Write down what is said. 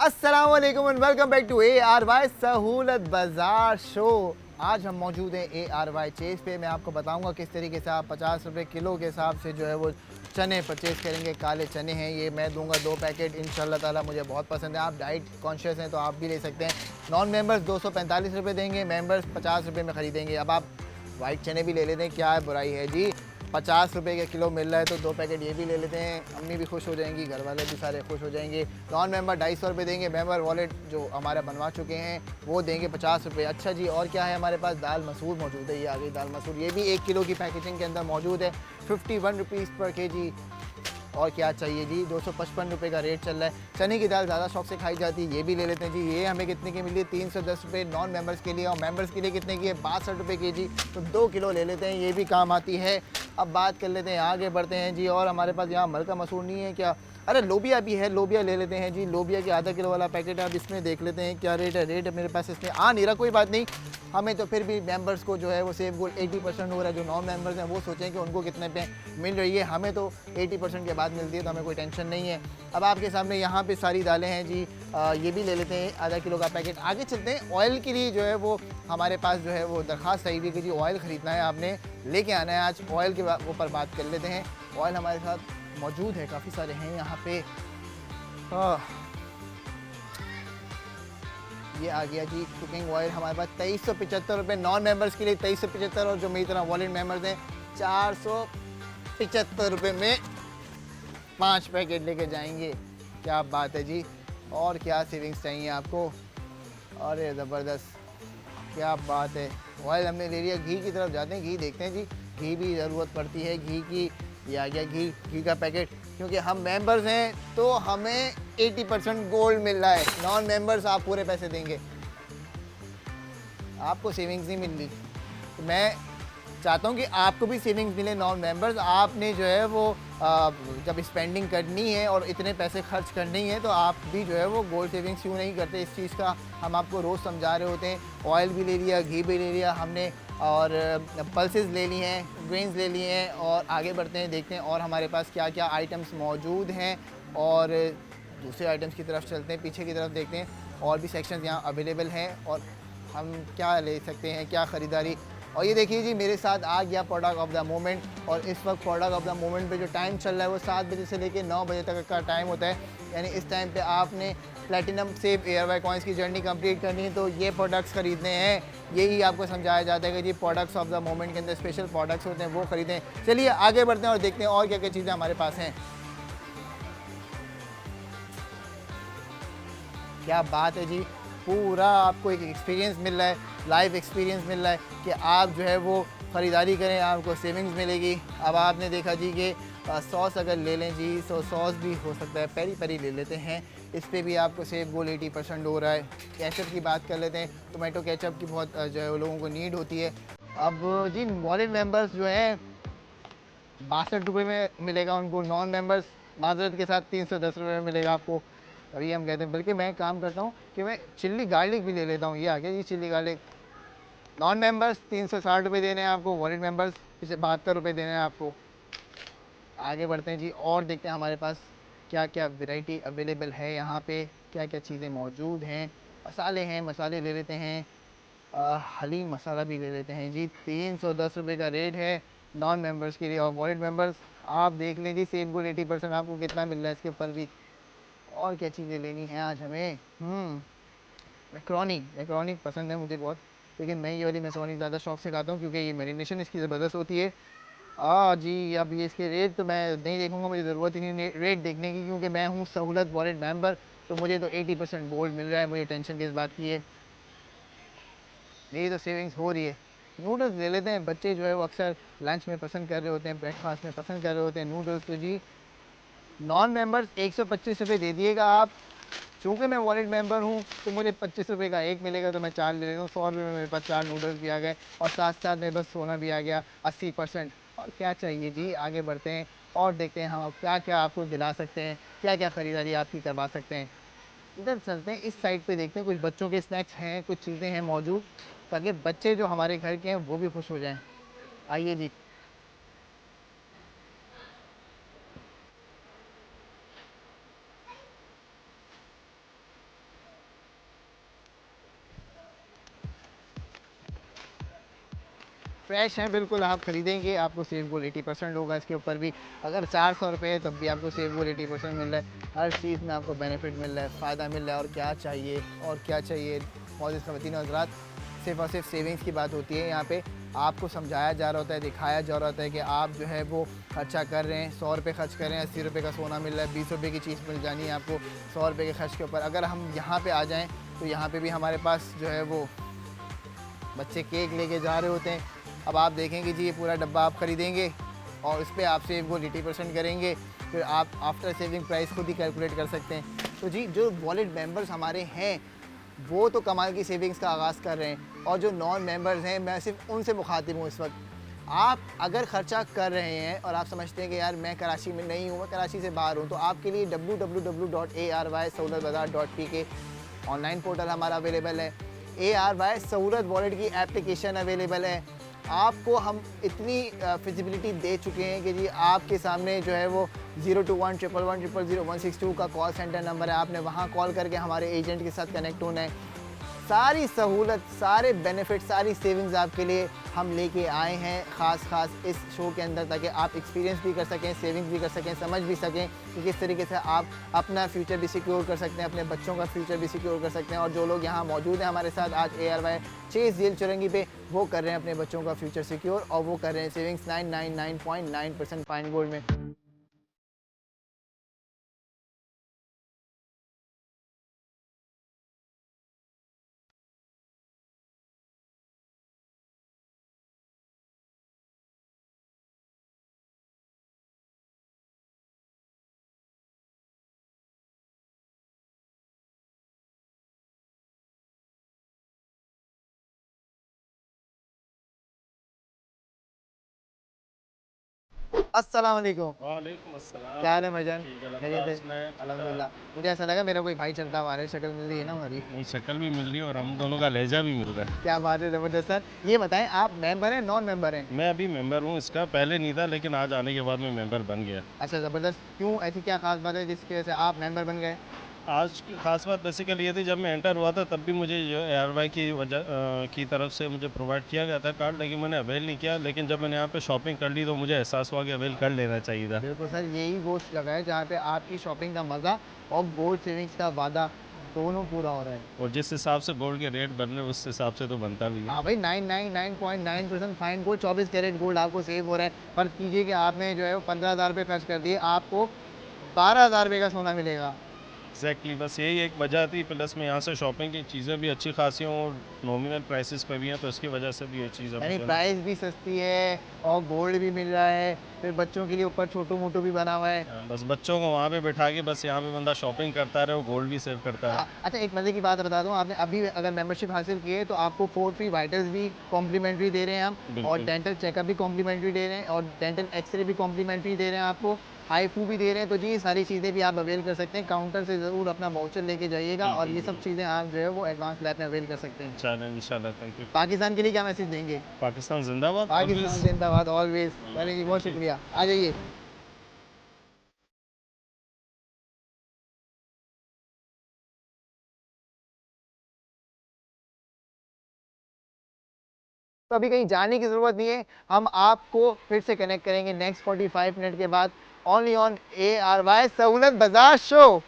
अस्सलाम वालेकुम and welcome back to ARY सहूलत बाजार शो। आज हम मौजूद हैं ARY चेज पे। मैं आपको बताऊंगा किस तरीके से आप 50 रुपये किलो के हिसाब से जो है वो चने परचेज़ करेंगे। काले चने हैं ये, मैं दूंगा 2 पैकेट इंशाल्लाह ताला। मुझे बहुत पसंद है। आप डाइट कॉन्शियस हैं तो आप भी ले सकते हैं। नॉन मेंबर्स 245 रुपये देंगे, मेंबर्स 50 रुपये में ख़रीदेंगे। अब आप वाइट चने भी ले लेते हैं, क्या बुराई है जी। 50 रुपये के किलो मिल रहा है तो 2 पैकेट ये भी ले लेते हैं। अम्मी भी खुश हो जाएंगी, घर वाले भी सारे खुश हो जाएंगे। नॉन मेंबर 250 रुपये देंगे, मेंबर वॉलेट जो हमारा बनवा चुके हैं वो देंगे 50 रुपये। अच्छा जी, और क्या है हमारे पास? दाल मसूर मौजूद है। ये आ गई दाल मसूर, ये भी 1 किलो की पैकेजिंग के अंदर मौजूद है। 51 रुपीज़ पर केजी। और क्या चाहिए जी, 255 रुपये का रेट चल रहा है। चने की दाल ज़्यादा शौक से खाई जाती है, ये भी ले लेते हैं जी। ये हमें कितने की मिली है? 310 रुपये नॉन मेंबर्स के लिए, और मेंबर्स के लिए कितने की है? 62 रुपये के जी। तो 2 किलो ले लेते हैं, ये भी काम आती है। अब बात कर लेते हैं, आगे बढ़ते हैं जी। और हमारे पास यहाँ मलका मसूर नहीं है क्या? अरे लोबिया भी है, लोबिया ले लेते हैं जी। लोबिया के आधा किलो वाला पैकेट है। अब इसमें देख लेते हैं क्या रेट है। रेट मेरे पास इसमें आ नहीं रहा, कोई बात नहीं। हमें तो फिर भी मेंबर्स को जो है वो सेव गोल्ड 80% हो रहा है। जो नॉन मेंबर्स हैं वो सोचें कि उनको कितने पे मिल रही है। हमें तो 80% के बाद मिलती है, तो हमें कोई टेंशन नहीं है। अब आपके सामने यहाँ पे सारी दालें हैं जी। ये भी ले लेते हैं, आधा किलो का पैकेट। आगे चलते हैं, ऑयल के लिए जो है वो हमारे पास जो है वो दरख्वास्त आई हुई कि जी ऑयल ख़रीदना है, आपने लेके आना है। आज ऑयल के ऊपर बात कर लेते हैं। ऑयल हमारे साथ मौजूद है, काफ़ी सारे हैं यहाँ पे। ये आ गया जी कुकिंग ऑयल हमारे पास 2375 रुपये नॉन मेंबर्स के लिए, 2375। और जो मेरी तरह वॉलेट मेंबर्स हैं 475 रुपये में 5 पैकेट लेके जाएंगे। क्या बात है जी। और क्या सेविंग्स चाहिए आपको? अरे ज़बरदस्त, क्या बात है। ऑयल हमने ले लिया। घी की तरफ जाते हैं, घी देखते हैं जी। घी भी ज़रूरत पड़ती है घी की। ये आ गया घी, घी का पैकेट। क्योंकि हम मेंबर्स हैं तो हमें 80% गोल्ड मिल रहा है। नॉन मेंबर्स आप पूरे पैसे देंगे, आपको सेविंग्स नहीं मिल रही। तो मैं चाहता हूँ कि आपको भी सेविंग्स मिले। नॉन मेंबर्स आपने जो है वो जब स्पेंडिंग करनी है और इतने पैसे खर्च करने ही है तो आप भी जो है वो गोल्ड सेविंग्स क्यों नहीं करते। इस चीज़ का हम आपको रोज़ समझा रहे होते हैं। ऑयल भी ले लिया, घी भी ले लिया हमने, और पल्सेस ले लिए हैं, ग्रेन्स ले लिए हैं। और आगे बढ़ते हैं, देखते हैं और हमारे पास क्या क्या आइटम्स मौजूद हैं। और दूसरे आइटम्स की तरफ चलते हैं, पीछे की तरफ देखते हैं और भी सेक्शंस यहाँ अवेलेबल हैं और हम क्या ले सकते हैं, क्या ख़रीदारी। और ये देखिए जी, मेरे साथ आ गया प्रोडक्ट ऑफ द मोमेंट। और इस वक्त प्रोडक्ट ऑफ द मोमेंट पे जो टाइम चल रहा है वो 7 बजे से लेकर 9 बजे तक का टाइम होता है। यानी इस टाइम पे आपने प्लेटिनम से ARY कॉइन्स की जर्नी कंप्लीट करनी है तो ये प्रोडक्ट्स ख़रीदने हैं। यही आपको समझाया जाता है कि जी प्रोडक्ट्स ऑफ द मोमेंट के अंदर स्पेशल प्रोडक्ट्स होते हैं, वो ख़रीदें। चलिए आगे बढ़ते हैं और देखते हैं और क्या क्या चीज़ें हमारे पास हैं। क्या बात है जी, पूरा आपको एक एक्सपीरियंस मिल रहा है, लाइव एक्सपीरियंस मिल रहा है कि आप जो है वो ख़रीदारी करें, आपको सेविंग्स मिलेगी। अब आपने देखा जी कि सॉस अगर ले लें जी तो सॉस भी हो सकता है, पेरी पेरी ले लेते हैं, इस पर भी आपको सेव गोल 80% हो रहा है। केचप की बात कर लेते हैं, टोमेटो केचप की बहुत जो है वो लोगों को नीड होती है। अब जी वॉलेट मेंबर्स जो हैं 62 रुपये में मिलेगा उनको। नॉन मेंबर्स माजरत के साथ 310 रुपये में मिलेगा आपको। तभी हम कहते हैं, बल्कि मैं काम करता हूँ कि मैं चिल्ली गार्लिक भी ले लेता हूँ। ये आ गया ये चिल्ली गार्लिक। नॉन मेंबर्स 360 रुपये देने हैं आपको, वॉलेट मेंबर्स इसे 72 रुपये देने हैं आपको। आगे बढ़ते हैं जी और देखते हैं हमारे पास क्या क्या वैरायटी अवेलेबल है यहाँ पे, क्या क्या चीज़ें मौजूद हैं। मसाले हैं, मसाले ले लेते हैं। हलीम मसाला भी ले लेते हैं जी। 310 रुपये का रेट है नॉन मेंबर्स के लिए। और वॉलेट मेंबर्स आप देख लें जी, सेम गुल 80% आपको कितना मिल रहा है इसके ऊपर भी। और क्या चीज़ें लेनी है आज हमें? मैक्रोनी, मैक्रोनी पसंद है मुझे बहुत, लेकिन मैं ये वाली मैक्रोनी ज़्यादा शौक से खाता हूँ क्योंकि ये मैरिनेशन इसकी ज़बरदस्त होती है। जी, अब ये इसके रेट तो मैं नहीं देखूँगा, मुझे ज़रूरत ही नहीं रेट देखने की, क्योंकि मैं हूँ सहूलत वॉलेट मेंबर। तो मुझे तो 80% गोल्ड मिल रहा है, मुझे टेंशन किस बात की है। मेरी तो सेविंग्स हो रही है। नूडल्स ले लेते हैं, बच्चे जो है वो अक्सर लंच में पसंद कर रहे होते हैं, ब्रेकफास्ट में पसंद कर रहे होते हैं नूडल्स। तो जी नॉन मेंबर्स 125 रुपये दे दिएगा आप। चूँकि मैं वॉलेट मेंबर हूँ तो मुझे 25 रुपये का एक मिलेगा, तो मैं 4 ले लेता हूँ। 100 रुपये में मेरे पास 4 नूडल्स भी आ गए और साथ साथ मेरे पास सोना भी आ गया 80%। और क्या चाहिए जी, आगे बढ़ते हैं और देखते हैं हम क्या क्या आपको दिला सकते हैं, क्या क्या ख़रीदारी आपकी करवा सकते हैं। इधर चलते हैं, इस साइड पे देखते हैं, कुछ बच्चों के स्नैक्स हैं, कुछ चीज़ें हैं मौजूद, ताकि बच्चे जो हमारे घर के हैं वो भी खुश हो जाएं। आइए जी। फ्रेश हैं बिल्कुल। आप खरीदेंगे आपको सेव गोल्ड 80% होगा इसके ऊपर भी। अगर 400 रुपये है तब भी आपको सेव गोल्ड 80% मिल रहा है। हर चीज़ में आपको बेनिफिट मिल रहा है, फ़ायदा मिल रहा है। और क्या चाहिए, और क्या चाहिए। मौजूद ख़वातीन और हज़रात, सिर्फ़ और सिर्फ सेविंग्स की बात होती है यहाँ पे। आपको समझाया जा रहा होता है, दिखाया जा रहा होता है कि आप जो है वो खर्चा कर रहे हैं, 100 रुपये खर्च कर रहे हैं, 80 रुपये का सोना मिल रहा है, 20 रुपये की चीज़ मिल जानी है आपको 100 रुपये के खर्च के ऊपर। अगर हम यहाँ पे आ जाएँ तो यहाँ पे भी हमारे पास जो है वो बच्चे केक लेके जा रहे होते हैं। अब आप देखेंगे जी, ये पूरा डब्बा आप ख़रीदेंगे और उस पर आप सेव गोल्ड 80% करेंगे, फिर आप आफ्टर सेविंग प्राइस खुद ही कैलकुलेट कर सकते हैं। तो जी, जो वॉलेट मेंबर्स हमारे हैं वो तो कमाल की सेविंग्स का आगाज़ कर रहे हैं, और जो नॉन मेंबर्स हैं मैं सिर्फ उनसे मुखातिब हूँ इस वक्त। आप अगर ख़र्चा कर रहे हैं और आप समझते हैं कि यार मैं कराची में नहीं हूँ, मैं कराची से बाहर हूँ, तो आपके लिए www.arysahoolatbazaar.pk ऑनलाइन पोर्टल हमारा अवेलेबल है। ARY सहूलत वॉलेट की एप्लीकेशन अवेलेबल है। आपको हम इतनी फिजिबिलिटी दे चुके हैं कि जी आपके सामने जो है वो 02111000162 का कॉल सेंटर नंबर है। आपने वहाँ कॉल करके हमारे एजेंट के साथ कनेक्ट होना है। सारी सहूलत, सारे बेनिफिट, सारी सेविंग्स आपके लिए हम लेके आए हैं ख़ास इस शो के अंदर, ताकि आप एक्सपीरियंस भी कर सकें, सेविंग्स भी कर सकें, समझ भी सकें कि किस तरीके से आप अपना फ्यूचर भी सिक्योर कर सकते हैं, अपने बच्चों का फ्यूचर भी सिक्योर कर सकते हैं। और जो लोग यहाँ मौजूद हैं हमारे साथ आज ARY चेज़ जेल चुरंगी पे, वो कर रहे हैं अपने बच्चों का फ्यूचर सिक्योर, और वो कर रहे हैं सेविंग्स 999.9% फाइन गोल्ड में। अस्सलाम वालेकुम। वालेकुम अस्सलाम। क्या हाल है भाईजान? ठीक है, अल्लाह खैरियत का है? सुनाए। अल्हम्दुलिल्लाह। मुझे ऐसा लगा मेरा कोई भाई चलता हुआ आ रहा है, शक्ल मिल रही है ना हमारी। नहीं, शक्ल भी मिल रही है और हम दोनों का लहजा भी मिल रहा है। क्या बात है, ज़बरदस्त सर। ये बताएं, आप मेंबर हैं, नॉन मेंबर हैं? मैं अभी मेंबर हूँ इसका, पहले नहीं था लेकिन आज आने के बाद मैं मेंबर बन गया। अच्छा, ज़बरदस्त। क्यों, ऐसी क्या खास बात है जिसकी वजह से आप मेंबर बन गए? आज की ख़ास बात बेसिकली ये थी, जब मैं एंटर हुआ था तब भी मुझे जो ARY की की तरफ से मुझे प्रोवाइड किया गया था कार्ड, लेकिन मैंने अवेल नहीं किया। लेकिन जब मैंने यहाँ पे शॉपिंग कर ली तो मुझे एहसास हुआ कि अवेल कर लेना चाहिए था। बिल्कुल सर, यही वो जगह है जहाँ पे आपकी शॉपिंग का मज़ा और गोल्ड सेविंग्स का वादा दोनों पूरा हो रहा है। और जिस हिसाब से गोल्ड के रेट बन रहे हैं उस हिसाब से तो बनता भी है। हाँ भाई, 999.9% फाइन गोल्ड, 24 कैरेट गोल्ड आपको सेव हो रहा है। फर्ज कीजिए कि आपने जो है वो 15,000 रुपये खर्च कर दिए, आपको 12,000 रुपये का सोना मिलेगा। एग्जैक्टली, बस यही एक वजह थी। प्लस में यहाँ से शॉपिंग की चीज़ें भी अच्छी खासी हों और नॉमिनल प्राइसेस पे भी हैं, तो इसकी वजह से भी ये चीज़ यानी अभी प्राइस भी सस्ती है और गोल्ड भी मिल रहा है, फिर बच्चों के लिए ऊपर छोटू मोटू भी बना हुआ है। बस बच्चों को वहाँ पे बैठा के बस यहाँ पे बंदा शॉपिंग करता रहे और गोल्ड भी सेव करता है। अच्छा, एक मज़े की बात बता दूं, आपने अभी अगर मेंबरशिप हासिल की है तो आपको 4 फ्री वाइटल्स भी कॉम्प्लीमेंट्री दे रहे हैं हम, और बिल्कुल। डेंटल चेकअप भी कॉम्प्लीमेंट्री दे रहे हैं, और डेंटल एक्सरे भी कॉम्प्लीमेंट्री दे रहे हैं आपको, हाईफू भी दे रहे हैं। तो जी, ये सारी चीज़ें भी आप अवेल कर सकते हैं। काउंटर से ज़रूर अपना वाउचर लेके जाइएगा, और बिल्कुल ये सब बिल्कुल। चीज़ें आप जो है वो एडवांस लैब में अवेल कर सकते हैं। चलें इंशाल्लाह, थैंक यू। पाकिस्तान के लिए क्या मैसेज देंगे? पाकिस्तान जिंदाबाद पाकिस्तान ऑलवेज। जिंदाबाद ऑलवेज। चलिए जी, बहुत शुक्रिया, आ जाइए। तो अभी कहीं जाने की ज़रूरत नहीं है, हम आपको फिर से कनेक्ट करेंगे नेक्स्ट 45 मिनट के बाद, ओनली ऑन ARY सहूलत बाजार शो।